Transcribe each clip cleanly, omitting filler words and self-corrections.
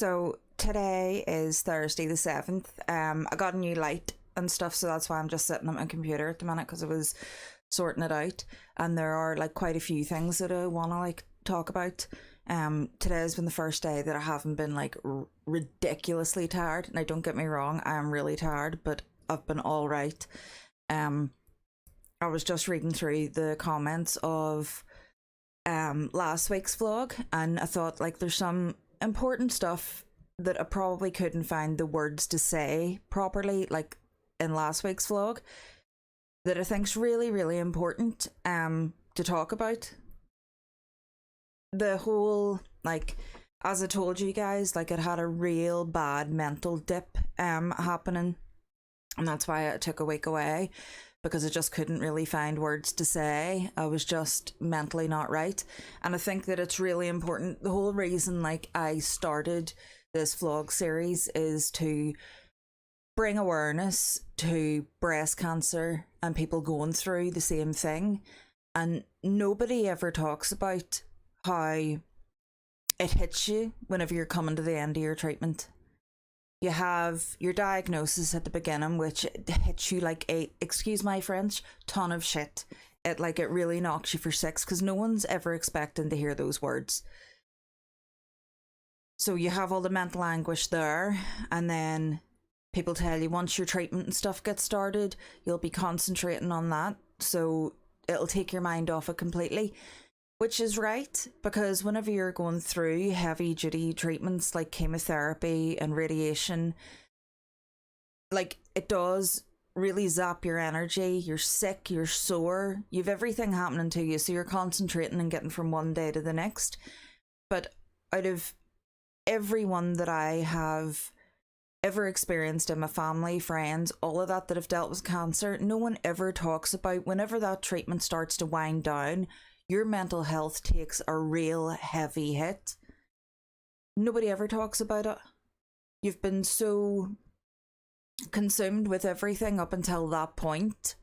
So today is Thursday the 7th. I got a new light and stuff, so that's why I'm just sitting at my computer at the minute because I was sorting it out. And there are like quite a few things that I want to like talk about. Today has been the first day that I haven't been like ridiculously tired. Now, don't get me wrong, I am really tired, but I've been all right. I was just reading through the comments of last week's vlog, and I thought like there's some important stuff that I probably couldn't find the words to say properly like in last week's vlog that I think's really, really important to talk about. The whole, like, as I told you guys, like, it had a real bad mental dip happening, and that's why I took a week away, because I just couldn't really find words to say. I was just mentally not right. And I think that it's really important. The whole reason like I started this vlog series is to bring awareness to breast cancer and people going through the same thing. And nobody ever talks about how it hits you whenever you're coming to the end of your treatment. You have your diagnosis at the beginning, which hits you like a, excuse my French, ton of shit. It really knocks you for six, because no one's ever expecting to hear those words. So you have all the mental anguish there, and then people tell you once your treatment and stuff gets started, you'll be concentrating on that, so it'll take your mind off it completely. Which is right, because whenever you're going through heavy duty treatments like chemotherapy and radiation, like it does really zap your energy. You're sick, you're sore, you've everything happening to you, so you're concentrating and getting from one day to the next. But out of everyone that I have ever experienced in my family, friends, all of that have dealt with cancer, no one ever talks about whenever that treatment starts to wind down, your mental health takes a real heavy hit. Nobody ever talks about it. You've been so consumed with everything up until that point,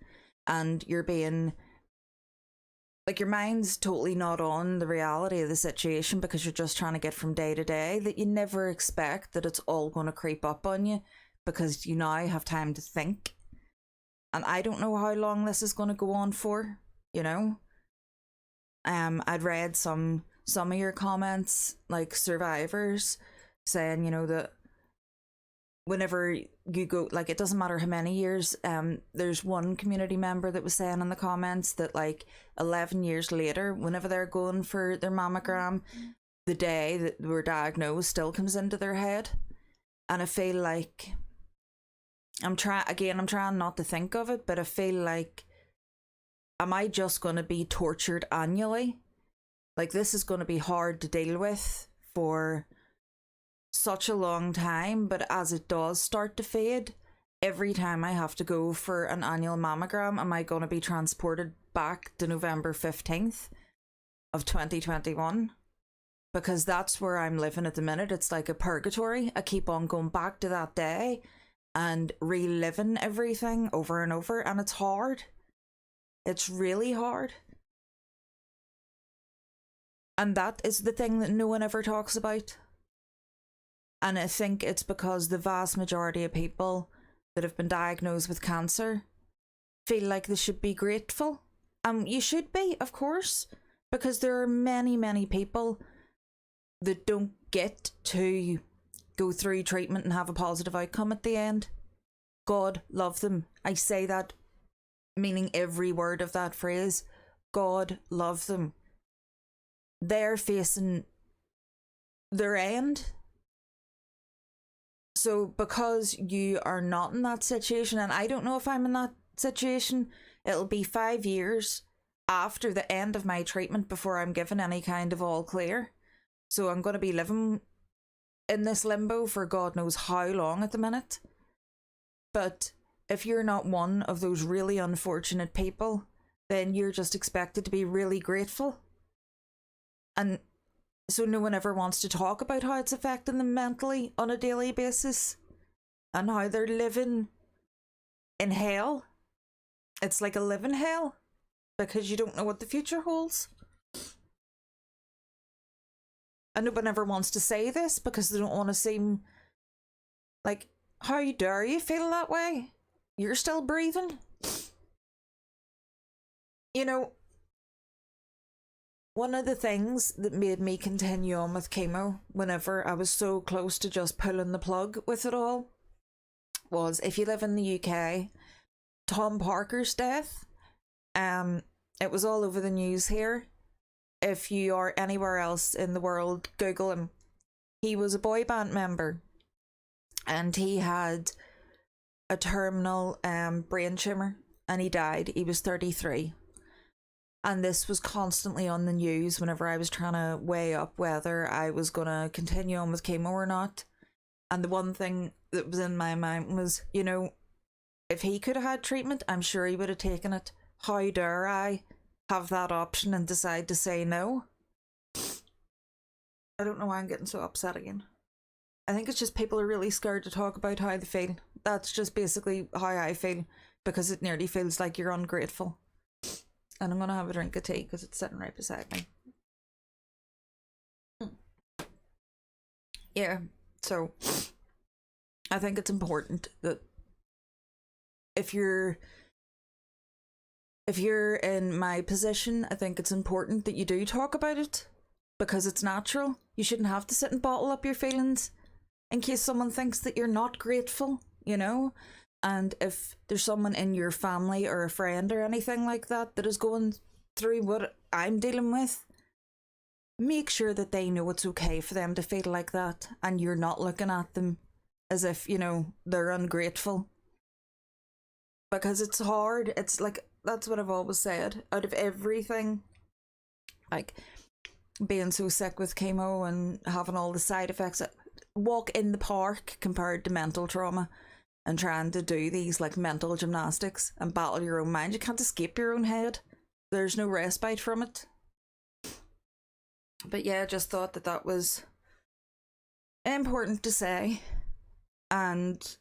and you're being like, your mind's totally not on the reality of the situation because you're just trying to get from day to day, that you never expect that it's all going to creep up on you because you now have time to think. And I don't know how long this is going to go on for, you know. I'd read some of your comments, like survivors, saying, you know, that whenever you go, like, it doesn't matter how many years, there's one community member that was saying in the comments that like 11 years later, whenever they're going for their mammogram, the day that they were diagnosed still comes into their head. And I feel like I'm trying not to think of it, but I feel like, am I just going to be tortured annually? Like, this is going to be hard to deal with for such a long time, but as it does start to fade, every time I have to go for an annual mammogram, am I going to be transported back to November 15th of 2021? Because that's where I'm living at the minute. It's like a purgatory. I keep on going back to that day and reliving everything over and over, and it's hard. It's really hard. And that is the thing that no one ever talks about. And I think it's because the vast majority of people that have been diagnosed with cancer feel like they should be grateful. You should be, of course, because there are many, many people that don't get to go through treatment and have a positive outcome at the end. God love them. I say that meaning every word of that phrase. God love them. They're facing their end. So because you are not in that situation, and I don't know if I'm in that situation, it'll be 5 years after the end of my treatment before I'm given any kind of all clear. So I'm going to be living in this limbo for God knows how long at the minute. But if you're not one of those really unfortunate people, then you're just expected to be really grateful. And so no one ever wants to talk about how it's affecting them mentally on a daily basis and how they're living in hell. It's like a living hell because you don't know what the future holds. and nobody ever wants to say this because they don't want to seem like, how dare you feel that way? You're still breathing. You know, one of the things that made me continue on with chemo whenever I was so close to just pulling the plug with it all was, if you live in the UK, Tom Parker's death. It was all over the news here. If you are anywhere else in the world, Google him. He was a boy band member, and he had a terminal brain tumour, and he died. He was 33. And this was constantly on the news whenever I was trying to weigh up whether I was going to continue on with chemo or not. And the one thing that was in my mind was, you know, if he could have had treatment, I'm sure he would have taken it. How dare I have that option and decide to say no? I don't know why I'm getting so upset again. I think it's just people are really scared to talk about how they feel. That's just basically how I feel, because it nearly feels like you're ungrateful. And I'm going to have a drink of tea because it's sitting right beside me. Yeah, so I think it's important that if you're in my position, I think it's important that you do talk about it, because it's natural. You shouldn't have to sit and bottle up your feelings in case someone thinks that you're not grateful, you know? And if there's someone in your family or a friend or anything like that that is going through what I'm dealing with, make sure that they know it's okay for them to feel like that, and you're not looking at them as if, you know, they're ungrateful. Because it's hard. It's like, that's what I've always said. Out of everything, like being so sick with chemo and having all the side effects, walk in the park compared to mental trauma and trying to do these like mental gymnastics and battle your own mind. You can't escape your own head. There's no respite from it. But yeah, I just thought that that was important to say, and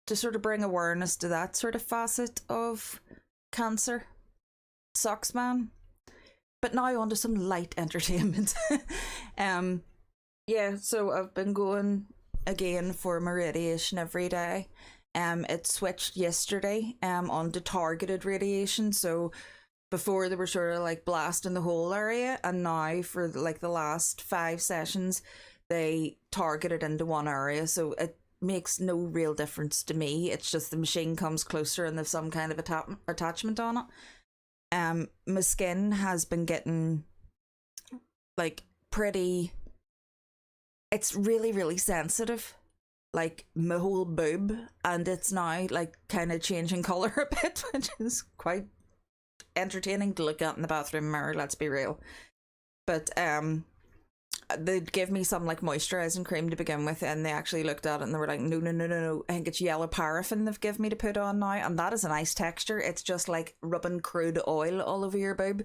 to sort of bring awareness to that sort of facet of cancer. Sucks, man. But now on to some light entertainment. Yeah, so I've been going again for my radiation every day. It switched yesterday onto targeted radiation. So before they were sort of like blasting the whole area, and now for like the last 5 sessions they targeted into one area. So it makes no real difference to me. It's just the machine comes closer and there's some kind of attachment on it. My skin has been getting like pretty, it's really, really sensitive, like my whole boob, and it's now like kind of changing colour a bit, which is quite entertaining to look at in the bathroom mirror, let's be real. But they'd give me some like moisturising cream to begin with, and they actually looked at it and they were like, no, I think it's yellow paraffin they've given me to put on now, and that is a nice texture. It's just like rubbing crude oil all over your boob,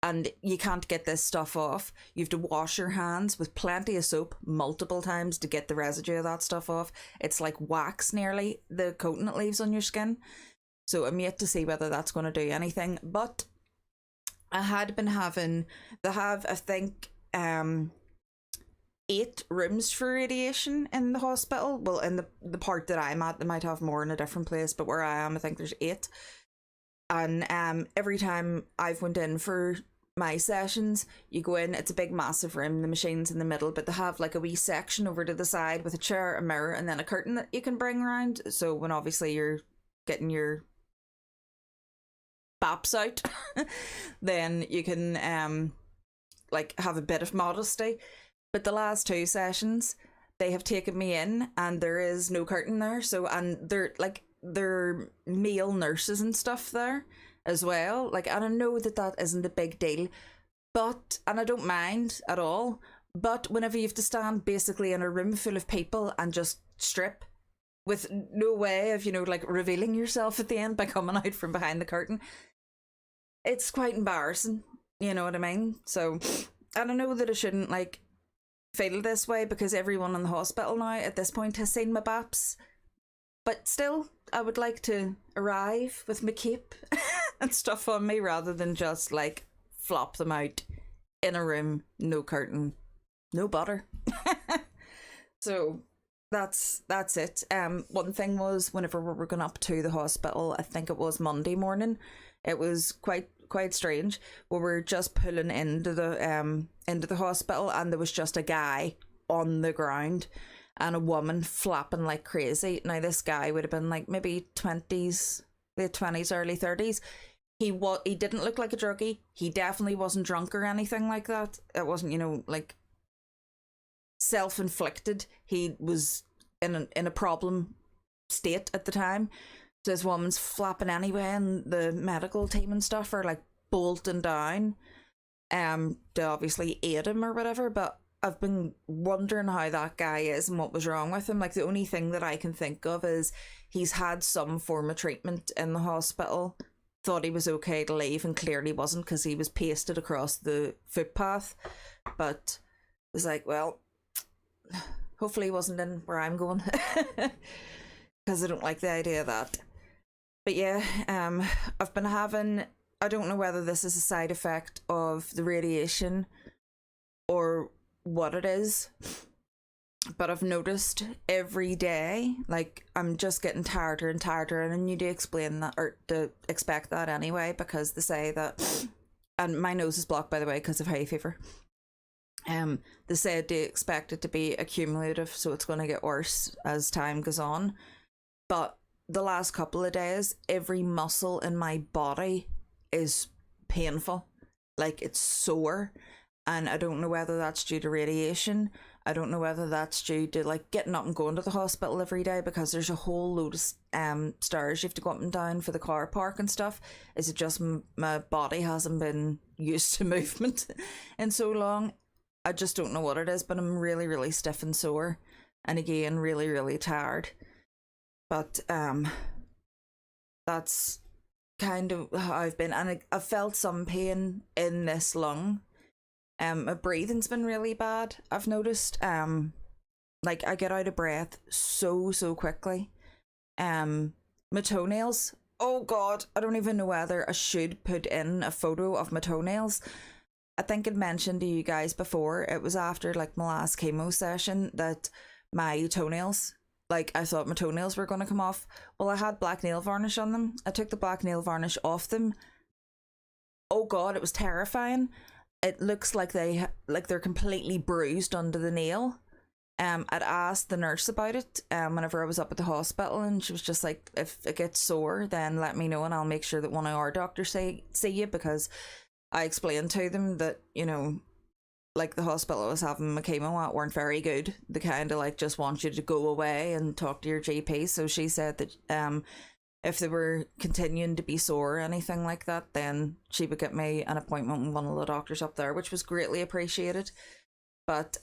and you can't get this stuff off. You have to wash your hands with plenty of soap multiple times to get the residue of that stuff off. It's like wax nearly, the coating it leaves on your skin. So I'm yet to see whether that's going to do anything. But I had been having, they have, I think, 8 rooms for radiation in the hospital. Well, in the part that I'm at, they might have more in a different place, but where I am, I think there's 8. And every time I've went in for my sessions, you go in, it's a big massive room, the machine's in the middle, but they have like a wee section over to the side with a chair, a mirror, and then a curtain that you can bring around. So when obviously you're getting your baps out, then you can like have a bit of modesty. But the last 2 sessions, they have taken me in and there is no curtain there. So, and they're male nurses and stuff there as well. Like, and I know that that isn't a big deal, but, and I don't mind at all, but whenever you have to stand basically in a room full of people and just strip with no way of, you know, like revealing yourself at the end by coming out from behind the curtain, it's quite embarrassing, you know what I mean? So, and I know that I shouldn't like feel this way because everyone in the hospital now at this point has seen my baps, but still I would like to arrive with my cape and stuff on me rather than just like flop them out in a room, no curtain, no butter. So that's it. One thing was whenever we were going up to the hospital, I think it was Monday morning, it was quite strange. We were just pulling into the hospital, and there was just a guy on the ground and a woman flapping like crazy. Now this guy would have been like maybe 20s, late 20s, early 30s. He didn't look like a druggie. He definitely wasn't drunk or anything like that. It wasn't, like self-inflicted. He was in a problem state at the time. So this woman's flapping anyway, and the medical team and stuff are like bolting down to obviously aid him or whatever. But I've been wondering how that guy is and what was wrong with him. Like, the only thing that I can think of is he's had some form of treatment in the hospital, thought he was okay to leave, and clearly wasn't, because he was pasted across the footpath. But it was like, well, hopefully he wasn't in where I'm going, because I don't like the idea of that. But yeah, I've been having, I don't know whether this is a side effect of the radiation or what it is, but I've noticed every day, like, I'm just getting tireder and tireder, and I need to explain that, or to expect that anyway, because they say that, and my nose is blocked, by the way, because of hay fever. They said they expect it to be accumulative, so it's going to get worse as time goes on. But the last couple of days, every muscle in my body is painful, like it's sore, and I don't know whether that's due to radiation. I don't know whether that's due to like getting up and going to the hospital every day, because there's a whole load of stairs you have to go up and down for the car park and stuff. Is it just my body hasn't been used to movement in so long? I just don't know what it is, but I'm really, really stiff and sore, and again, really, really tired. But that's kind of how I've been, and I've felt some pain in this lung. My breathing's been really bad, I've noticed. Like, I get out of breath so quickly. My toenails, oh god, I don't even know whether I should put in a photo of my toenails. I think I'd mentioned to you guys before, it was after like my last chemo session that my toenails, like, I thought my toenails were going to come off. Well, I had black nail varnish on them. I took the black nail varnish off them. Oh god, it was terrifying. It looks like they're completely bruised under the nail. I'd asked the nurse about it whenever I was up at the hospital, and she was just like, if it gets sore, then let me know and I'll make sure that one of our doctors see you, because I explained to them that, like, the hospital I was having my chemo at weren't very good. They kind of like just want you to go away and talk to your GP. So she said that if they were continuing to be sore or anything like that, then she would get me an appointment with one of the doctors up there, which was greatly appreciated. But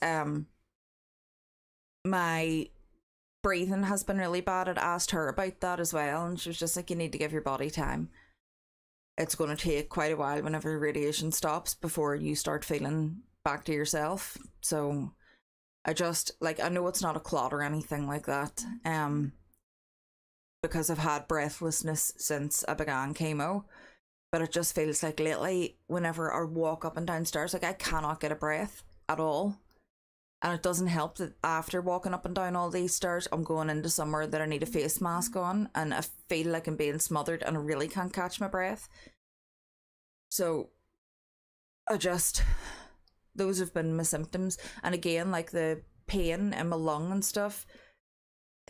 my breathing has been really bad. I'd asked her about that as well, and she was just like, you need to give your body time. It's going to take quite a while whenever radiation stops before you start feeling back to yourself. So I just, like, I know it's not a clot or anything like that, because I've had breathlessness since I began chemo, but it just feels like lately, whenever I walk up and down stairs, like, I cannot get a breath at all. And it doesn't help that after walking up and down all these stairs, I'm going into somewhere that I need a face mask on, and I feel like I'm being smothered and I really can't catch my breath. So those have been my symptoms. And again, like, the pain in my lung and stuff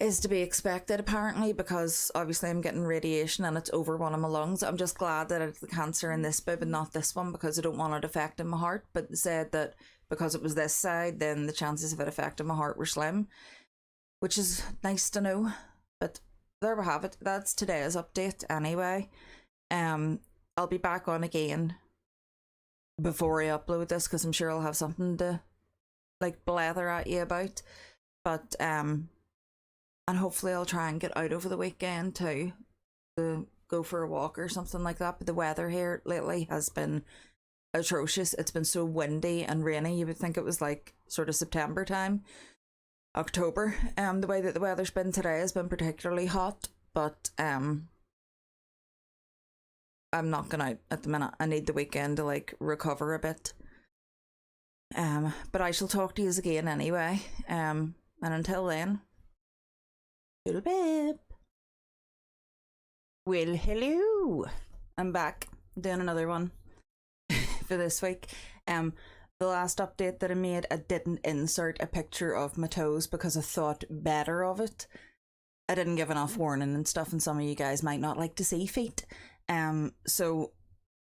is to be expected, apparently, because obviously I'm getting radiation and it's over one of my lungs. I'm just glad that it's the cancer in this bit and not this one, because I don't want it affecting my heart. But they said that because it was this side, then the chances of it affecting my heart were slim, which is nice to know. But there we have it. That's today's update anyway. I'll be back on again before I upload this, because I'm sure I'll have something to like blather at you about. But and hopefully I'll try and get out over the weekend too, to go for a walk or something like that. But the weather here lately has been atrocious. It's been so windy and rainy. You would think it was like sort of September time, October. The way that the weather's been today has been particularly hot, but I'm not going out at the minute. I need the weekend to like recover a bit. But I shall talk to you again anyway. And until then, little bit. Well, hello. I'm back doing another one for this week. The last update that I made, I didn't insert a picture of my toes because I thought better of it. I didn't give enough warning and stuff, and some of you guys might not like to see feet. So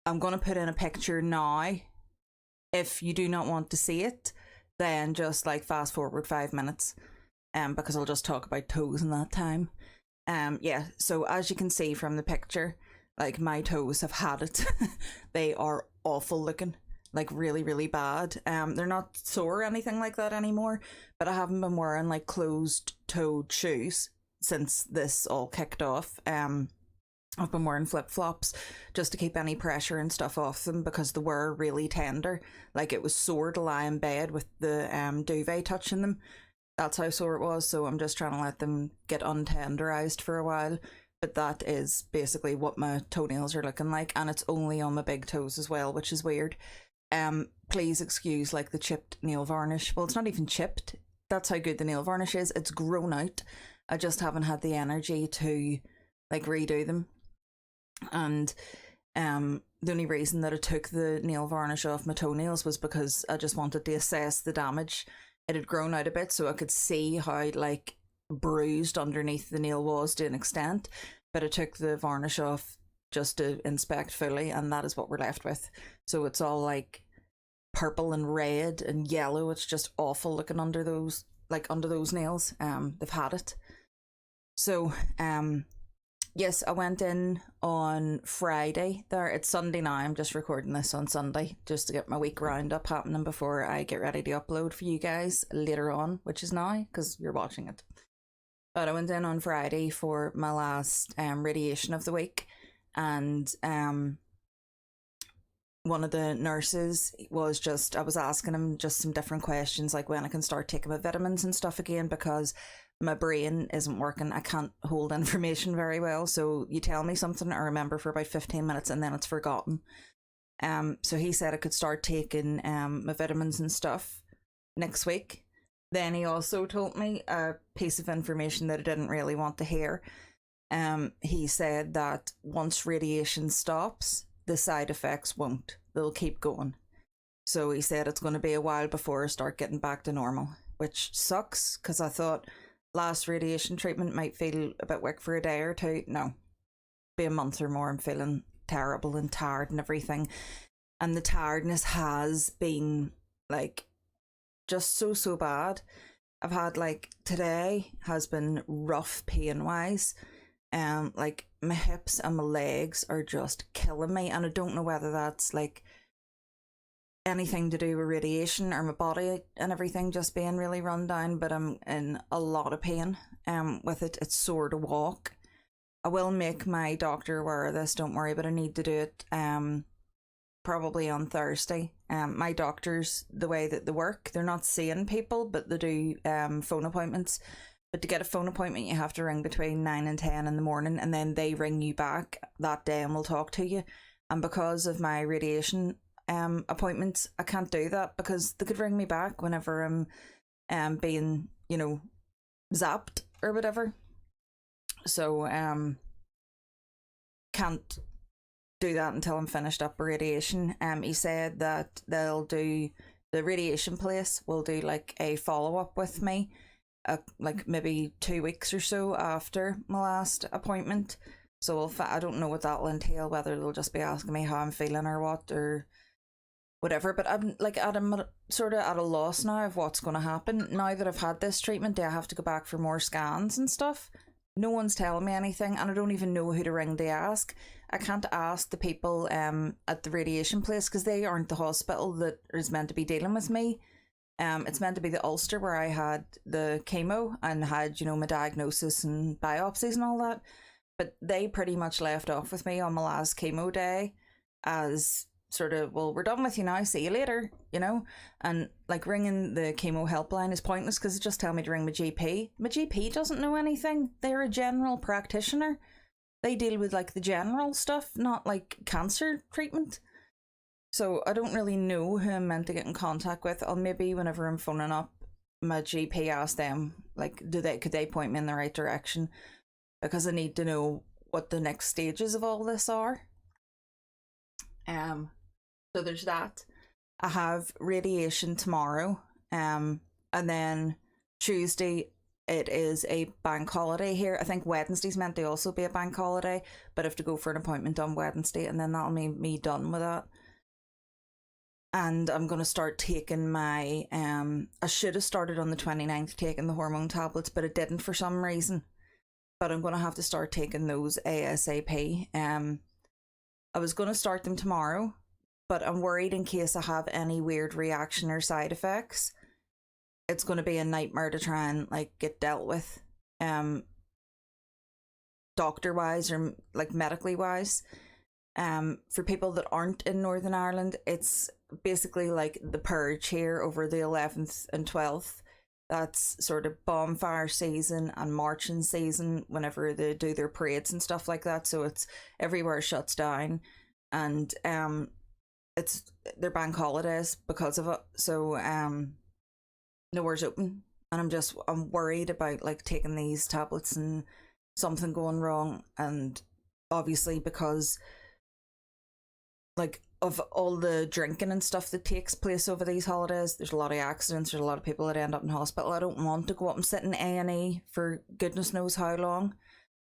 I'm gonna put in a picture now. If you do not want to see it, then just like fast forward 5 minutes. Because I'll just talk about toes in that time. Yeah, so as you can see from the picture, like my toes have had it. They are awful looking, like really, really bad. They're not sore or anything like that anymore, but I haven't been wearing like closed toed shoes since this all kicked off. I've been wearing flip-flops just to keep any pressure and stuff off them because they were really tender. Like it was sore to lie in bed with the duvet touching them. That's how sore it was, so I'm just trying to let them get untenderized for a while. But that is basically what my toenails are looking like, and it's only on my big toes as well, which is weird. Please excuse like the chipped nail varnish. Well, it's not even chipped. That's how good the nail varnish is. It's grown out. I just haven't had the energy to like redo them. And the only reason that I took the nail varnish off my toenails was because I just wanted to assess the damage. It had grown out a bit, so I could see how like bruised underneath the nail was to an extent. But I took the varnish off just to inspect fully, and that is what we're left with. So it's all like purple and red and yellow. It's just awful looking under those nails. They've had it. So yes, I went in on Friday there. It's Sunday now. I'm just recording this on Sunday just to get my week roundup happening before I get ready to upload for you guys later on, which is now because you're watching it. But I went in on Friday for my last radiation of the week, and one of the nurses was just, I was asking him just some different questions like when I can start taking my vitamins and stuff again because my brain isn't working. I can't hold information very well. So you tell me something, I remember for about 15 minutes and then it's forgotten. So he said I could start taking my vitamins and stuff next week. Then he also told me a piece of information that I didn't really want to hear. He said that once radiation stops, the side effects won't. They'll keep going. So he said it's going to be a while before I start getting back to normal, which sucks because I thought last radiation treatment might feel a bit weak for a day or two. No, be a month or more. I'm feeling terrible and tired and everything. And the tiredness has been like just so bad. I've had like today has been rough pain wise. Like my hips and my legs are just killing me, and I don't know whether that's like anything to do with radiation or my body and everything just being really run down, but I'm in a lot of pain with it. It's sore to walk. I will make my doctor aware of this, don't worry, but I need to do it probably on Thursday. My doctors, the way that they work, they're not seeing people, but they do phone appointments. But to get a phone appointment, you have to ring between 9 and 10 in the morning, and then they ring you back that day and will talk to you. And because of my radiation appointments, I can't do that because they could ring me back whenever I'm being, you know, zapped or whatever. So can't do that until I'm finished up with radiation. He said that they'll do, the radiation place will do like a follow-up with me like maybe 2 weeks or so after my last appointment. So I don't know what that will entail, whether they'll just be asking me how I'm feeling or what or whatever. But I'm like sort of at a loss now of what's going to happen. Now that I've had this treatment, do I have to go back for more scans and stuff? No one's telling me anything, and I don't even know who to ring to ask. I can't ask the people at the radiation place because they aren't the hospital that is meant to be dealing with me. It's meant to be the Ulster where I had the chemo and had, you know, my diagnosis and biopsies and all that. But they pretty much left off with me on my last chemo day as sort of, well, we're done with you now, see you later, you know. And like ringing the chemo helpline is pointless because it just tell me to ring my GP. My GP doesn't know anything. They're a general practitioner. They deal with like the general stuff, not like cancer treatment. So I don't really know who I'm meant to get in contact with. I'll maybe, whenever I'm phoning up my GP, ask them, like, could they point me in the right direction? Because I need to know what the next stages of all this are. So there's that. I have radiation tomorrow. And then Tuesday it is a bank holiday here. I think Wednesday's meant to also be a bank holiday, but I have to go for an appointment on Wednesday, and then that'll make me done with that. And I'm going to start taking my I should have started on the 29th taking the hormone tablets, but I didn't for some reason. But I'm going to have to start taking those ASAP. I was going to start them tomorrow, but I'm worried in case I have any weird reaction or side effects. It's going to be a nightmare to try and like get dealt with, doctor wise or like medically wise. For people that aren't in Northern Ireland, it's basically like the purge here over the 11th and 12th. That's sort of bonfire season and marching season whenever they do their parades and stuff like that. So it's everywhere shuts down, and it's their bank holidays because of it. So nowhere's open, and I'm worried about like taking these tablets and something going wrong. And obviously because like of all the drinking and stuff that takes place over these holidays, there's a lot of accidents, there's a lot of people that end up in hospital. I don't want to go up and sit in A&E for goodness knows how long,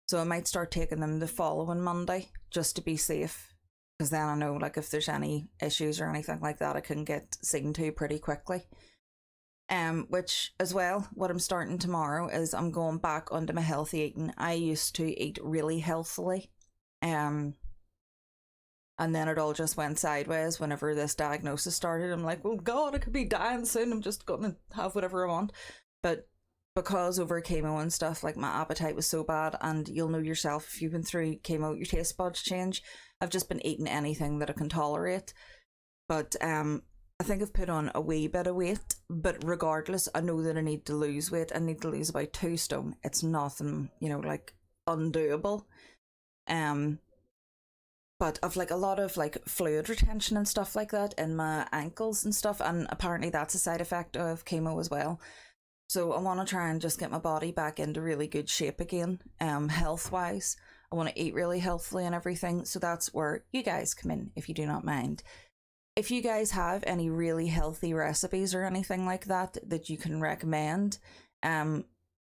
so I might start taking them the following Monday just to be safe, because then I know like if there's any issues or anything like that I can get seen to pretty quickly. Which as well, what I'm starting tomorrow is I'm going back onto my healthy eating. I used to eat really healthily, and then it all just went sideways whenever this diagnosis started. I'm like, well, God, I could be dying soon. I'm just going to have whatever I want. But because over chemo and stuff, like my appetite was so bad, and you'll know yourself if you've been through chemo, your taste buds change. I've just been eating anything that I can tolerate. But I think I've put on a wee bit of weight. But regardless, I know that I need to lose weight. I need to lose about 2 stone. It's nothing, like undoable. But I've like a lot of like fluid retention and stuff like that in my ankles and stuff, and apparently that's a side effect of chemo as well. So I want to try and just get my body back into really good shape again, health wise. I want to eat really healthily and everything. So that's where you guys come in, if you do not mind. If you guys have any really healthy recipes or anything like that that you can recommend,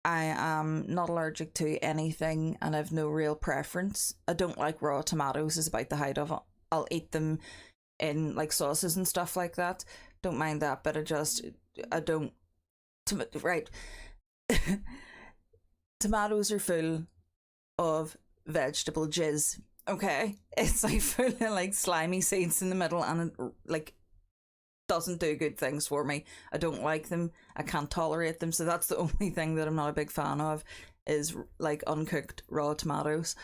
I am not allergic to anything and I've no real preference. I don't like raw tomatoes is about the height of it. I'll eat them in like sauces and stuff like that. Don't mind that, but I don't. Right. Tomatoes are full of vegetable jizz. Okay, it's like full of like slimy seeds in the middle, and it like doesn't do good things for me. I don't like them. I can't tolerate them. So that's the only thing that I'm not a big fan of, is like uncooked raw tomatoes.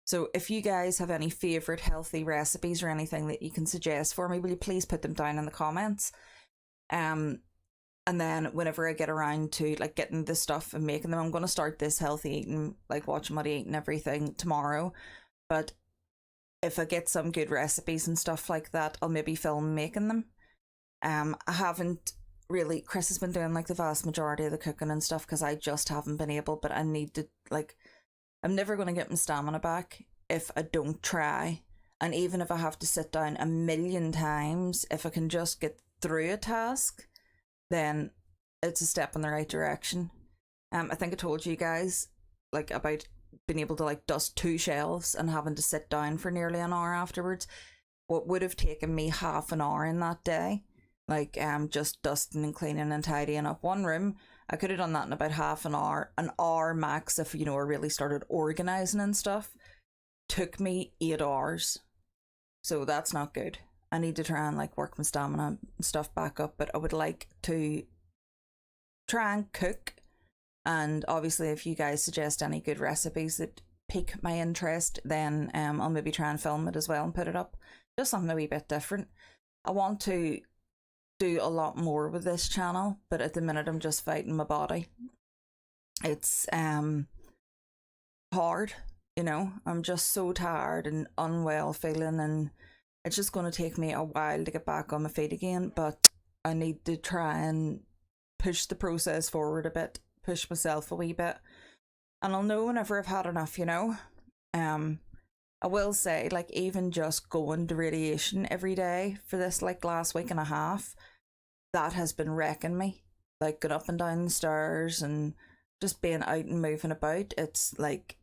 So if you guys have any favourite healthy recipes or anything that you can suggest for me, will you please put them down in the comments? And then whenever I get around to like getting this stuff and making them, I'm going to start this healthy eating, like watching what I eat and everything tomorrow. But if I get some good recipes and stuff like that, I'll maybe film making them. I haven't really, Chris has been doing like the vast majority of the cooking and stuff because I just haven't been able, but I need to, like, I'm never going to get my stamina back if I don't try. And even if I have to sit down a million times, if I can just get through a task, then it's a step in the right direction. I think I told you guys like about being able to like dust 2 shelves and having to sit down for nearly an hour afterwards. What would have taken me half an hour in that day, like just dusting and cleaning and tidying up one room, I could have done that in about half an hour max if I really started organizing and stuff. Took me 8 hours, so that's not good. I need to try and like work my stamina and stuff back up, but I would like to try and cook. And obviously if you guys suggest any good recipes that pique my interest, then I'll maybe try and film it as well and put it up. Just something a wee bit different. I want to do a lot more with this channel, but at the minute I'm just fighting my body. It's hard, I'm just so tired and unwell feeling, and It's just going to take me a while to get back on my feet again, but I need to try and push the process forward a bit, push myself a wee bit, and I'll know whenever I've had enough, you know. I will say, like, even just going to radiation every day for this, like, last week and a half, that has been wrecking me. Like, going up and down the stairs and just being out and moving about. It's like,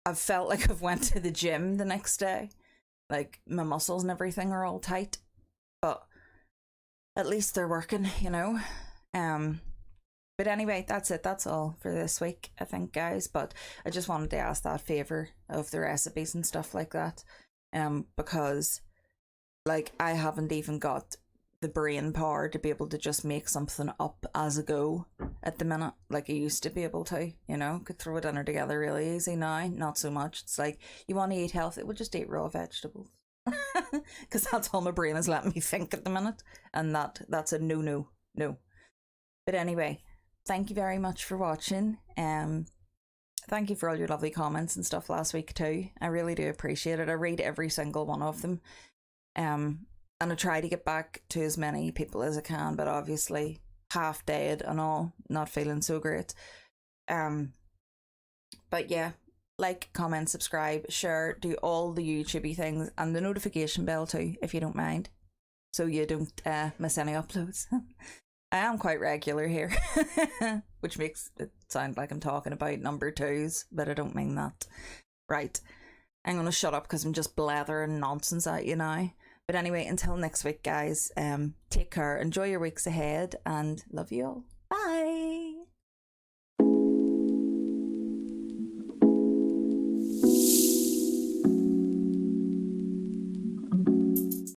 I've felt like I've went to the gym the next day. Like, my muscles and everything are all tight, but at least they're working, you know. But anyway, that's it. That's all for this week, I think, guys. But I just wanted to ask that favour of the recipes and stuff like that. Because, like, I haven't even got the brain power to be able to just make something up as a go at the minute, like I used to be able to, you know. Could throw a dinner together really easy now, not so much. It's like, you want to eat healthy, well, just eat raw vegetables. Because that's all my brain is letting me think at the minute, and that's a no. But anyway, thank you very much for watching. Thank you for all your lovely comments and stuff last week too. I really do appreciate it. I read every single one of them. And I try to get back to as many people as I can, but obviously half dead and all, not feeling so great. But yeah, like, comment, subscribe, share, do all the YouTubey things, and the notification bell too, if you don't mind, so you don't miss any uploads. I am quite regular here, which makes it sound like I'm talking about number twos, but I don't mean that. Right, I'm gonna shut up because I'm just blathering nonsense at you now. But anyway, until next week, guys, take care, enjoy your weeks ahead, and love you all.